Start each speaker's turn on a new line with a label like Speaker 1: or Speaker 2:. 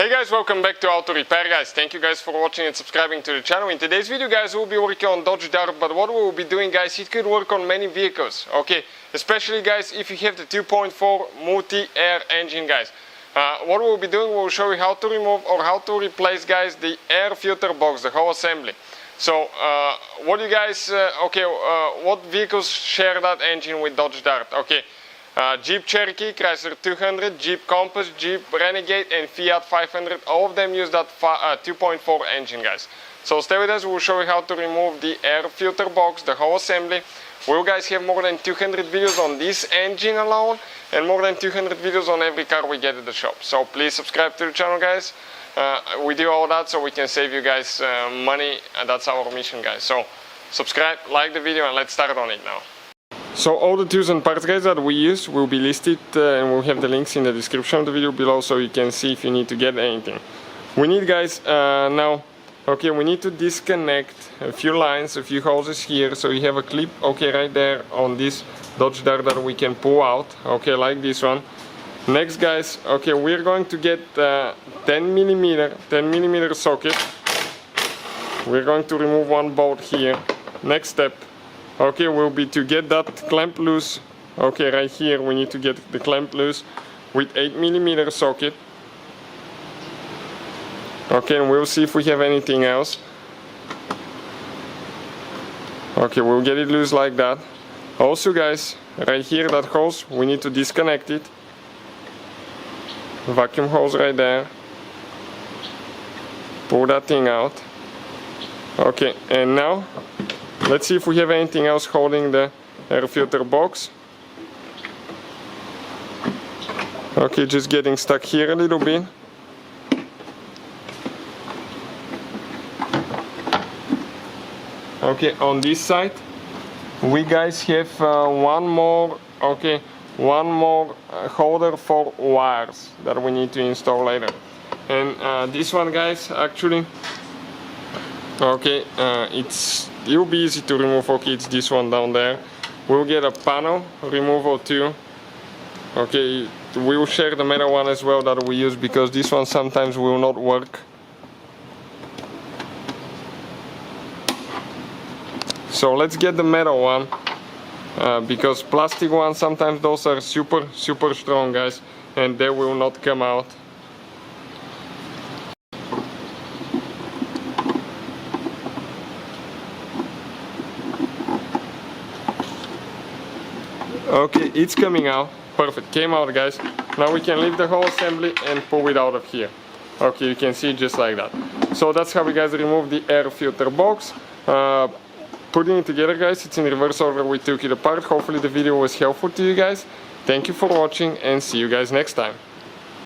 Speaker 1: Hey guys, welcome back to Auto Repair guys. Thank you guys for watching and subscribing to the channel. In today's video guys, we'll be working on Dodge Dart, but what we'll be doing guys, it could work on many vehicles, okay? Especially guys, if you have the 2.4 multi-air engine guys. What we'll be doing, we'll show you how to remove or how to replace guys the air filter box, the whole assembly. So what you guys, what vehicles share that engine with Dodge Dart? Okay. Jeep Cherokee, Chrysler 200, Jeep Compass, Jeep Renegade and Fiat 500, all of them use that 2.4 engine guys. So stay with us, we'll show you how to remove the air filter box, the whole assembly. We'll guys have more than 200 videos on this engine alone and more than 200 videos on every car we get at the shop. So please subscribe to the channel guys. We do all that so we can save you guys money, and that's our mission guys. So subscribe, like the video, and let's start on it now. So all the tools and parts guys that we use will be listed and we'll have the links in the description of the video below so you can see if you need to get anything. We need guys we need to disconnect a few lines, a few hoses here, so you have a clip right there on this Dodge Dart that we can pull out, like this one. Next guys, we're going to get 10 millimeter socket. We're going to remove one bolt here. Next step will be to get that clamp loose. Right here we need to get the clamp loose with 8 millimeter socket. And we'll see if we have anything else. We'll get it loose like that. Also guys, right here that hose, we need to disconnect it. Vacuum hose right there. Pull that thing out. And now let's see if we have anything else holding the air filter box. Just getting stuck here a little bit. On this side we guys have one more holder for wires that we need to install later. And this one guys, actually it'll be easy to remove. It's this one down there. We'll get a panel removal too. We'll share the metal one as well that we use because this one sometimes will not work. So let's get the metal one because plastic ones, sometimes those are super strong guys and they will not come out. It's coming out. Perfect, came out guys. Now we can leave the whole assembly and pull it out of here. You can see just like that. So that's how we guys remove the air filter box. Putting it together guys, it's in reverse order we took it apart. Hopefully the video was helpful to you guys. Thank you for watching and see you guys next time.